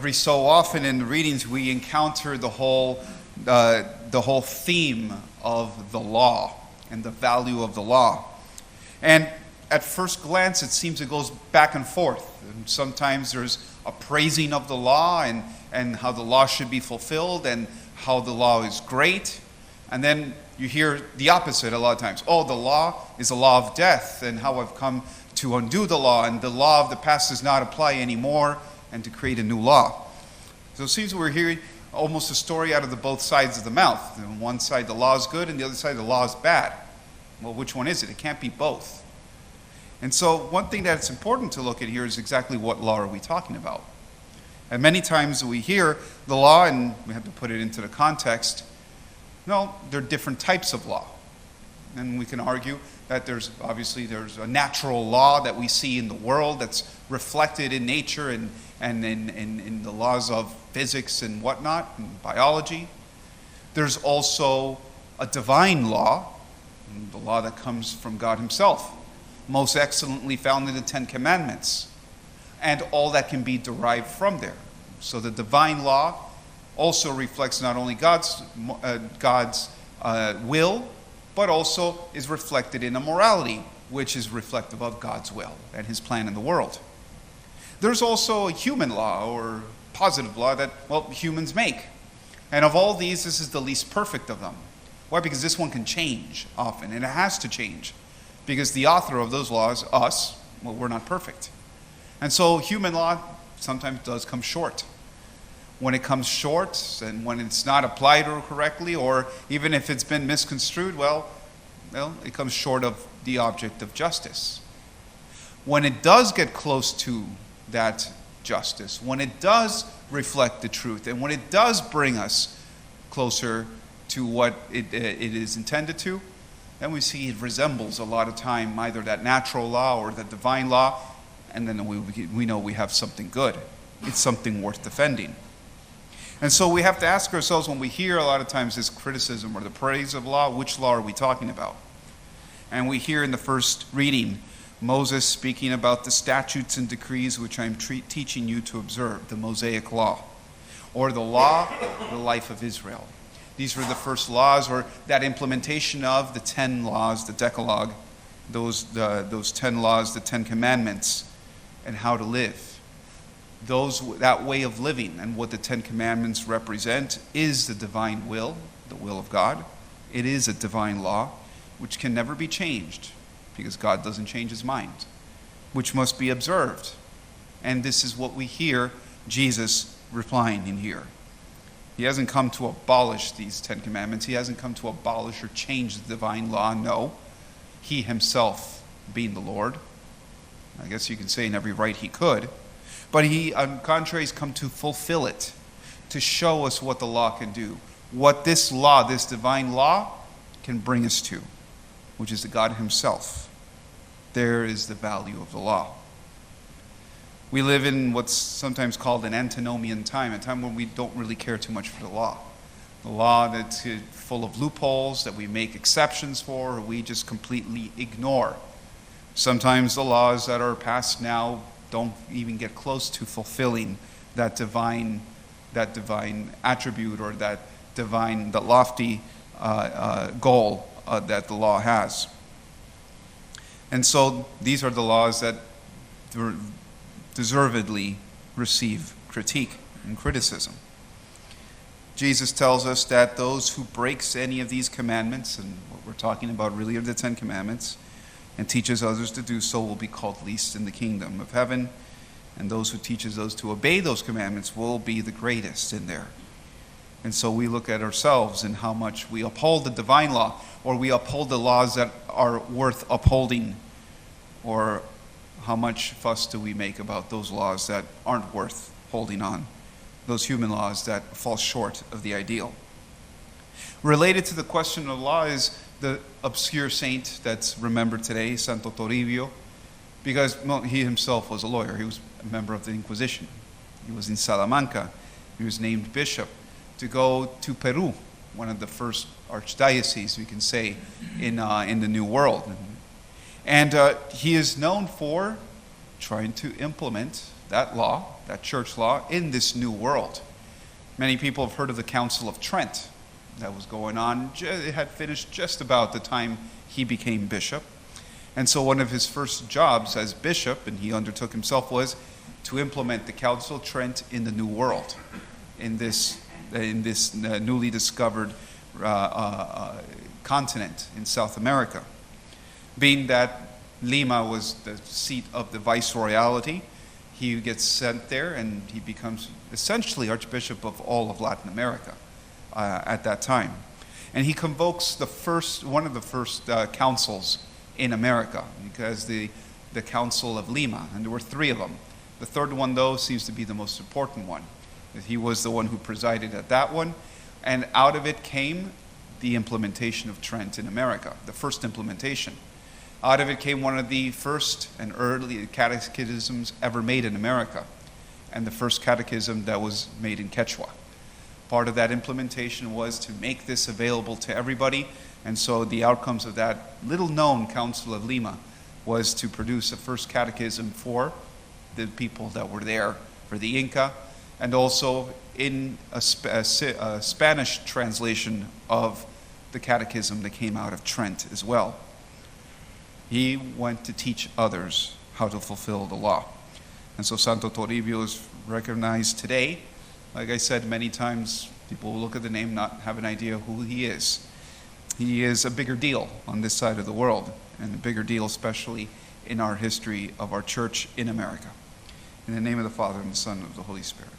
Every so often in the readings we encounter the whole theme of the law and the value of the law. And at first glance it seems it goes back and forth. And sometimes there's a praising of the law and how the law should be fulfilled and how the law is great. And then you hear the opposite a lot of times. Oh, the law is a law of death, and how I've come to undo the law, and the law of the past does not apply anymore, and to create a new law. So it seems we're hearing almost a story out of the both sides of the mouth. On one side the law is good, and the other side the law is bad. Well, which one is it? It can't be both. And so one thing that's important to look at here is exactly what law are we talking about. And many times we hear the law, and we have to put it into the context. No, there are different types of law. And we can argue that there's a natural law that we see in the world that's reflected in nature and in the laws of physics and whatnot, and biology. There's also a divine law, the law that comes from God himself, most excellently found in the Ten Commandments, and all that can be derived from there. So the divine law also reflects not only God's will, but also is reflected in a morality, which is reflective of God's will and his plan in the world. There's also a human law, or positive law, that, humans make. And of all these, this is the least perfect of them. Why? Because this one can change often, and it has to change. Because the author of those laws, us, we're not perfect. And so human law sometimes does come short. When it comes short, and when it's not applied correctly, or even if it's been misconstrued, it comes short of the object of justice. When it does get close to that justice, when it does reflect the truth, and when it does bring us closer to what it is intended to, then we see it resembles a lot of time either that natural law or the divine law, and then we know we have something good. It's something worth defending. And so we have to ask ourselves, when we hear a lot of times this criticism or the praise of law, which law are we talking about? And we hear in the first reading Moses speaking about the statutes and decrees which I'm teaching you to observe, the Mosaic law, or the law, the life of Israel. These were the first laws, or that implementation of the 10 laws, the Decalogue, those 10 laws, the 10 commandments, and how to live. That way of living, and what the 10 commandments represent, is the divine will, the will of God. It is a divine law, which can never be changed, because God doesn't change his mind, which must be observed. And this is what we hear Jesus replying in here. He hasn't come to abolish these 10 commandments. He hasn't come to abolish or change the divine law. No. He himself, being the Lord, I guess you can say in every right he could, but he, on contrary, has come to fulfill it, to show us what the law can do, what this law, this divine law, can bring us to, which is the God himself. There is the value of the law. We live in what's sometimes called an antinomian time, a time when we don't really care too much for the law. The law that's full of loopholes that we make exceptions for, or we just completely ignore. Sometimes the laws that are passed now don't even get close to fulfilling that divine attribute, or that lofty goal that the law has. And so these are the laws that deservedly receive critique and criticism. Jesus tells us that those who breaks any of these commandments, and what we're talking about really are the 10 commandments, and teaches others to do so will be called least in the kingdom of heaven, and those who teaches those to obey those commandments will be the greatest in there. And so we look at ourselves and how much we uphold the divine law, or we uphold the laws that are worth upholding, or how much fuss do we make about those laws that aren't worth holding on, those human laws that fall short of the ideal. Related to the question of law is the obscure saint that's remembered today, Santo Torribio, because he himself was a lawyer. He was a member of the Inquisition. He was in Salamanca. He was named bishop to go to Peru, one of the first archdioceses, we can say, in the New World. And he is known for trying to implement that law, that church law, in this new world. Many people have heard of the Council of Trent that was going on. It had finished just about the time he became bishop. And so one of his first jobs as bishop, and he undertook himself, was to implement the Council of Trent in the New World, in this newly discovered continent in South America. Being that Lima was the seat of the viceroyalty, he gets sent there and he becomes essentially Archbishop of all of Latin America at that time. And he convokes one of the first councils in America, because the Council of Lima, and there were 3 of them. The third one, though, seems to be the most important one. He was the one who presided at that one, and out of it came the implementation of Trent in America, the first implementation. Out of it came one of the first and early catechisms ever made in America, and the first catechism that was made in Quechua. Part of that implementation was to make this available to everybody, and so the outcomes of that little-known Council of Lima was to produce a first catechism for the people that were there, for the Inca, and also in a Spanish translation of the catechism that came out of Trent as well. He went to teach others how to fulfill the law. And so Santo Torribio is recognized today. Like I said many times, people will look at the name, not have an idea who he is. He is a bigger deal on this side of the world, and a bigger deal especially in our history of our church in America. In the name of the Father, and the Son, and of the Holy Spirit.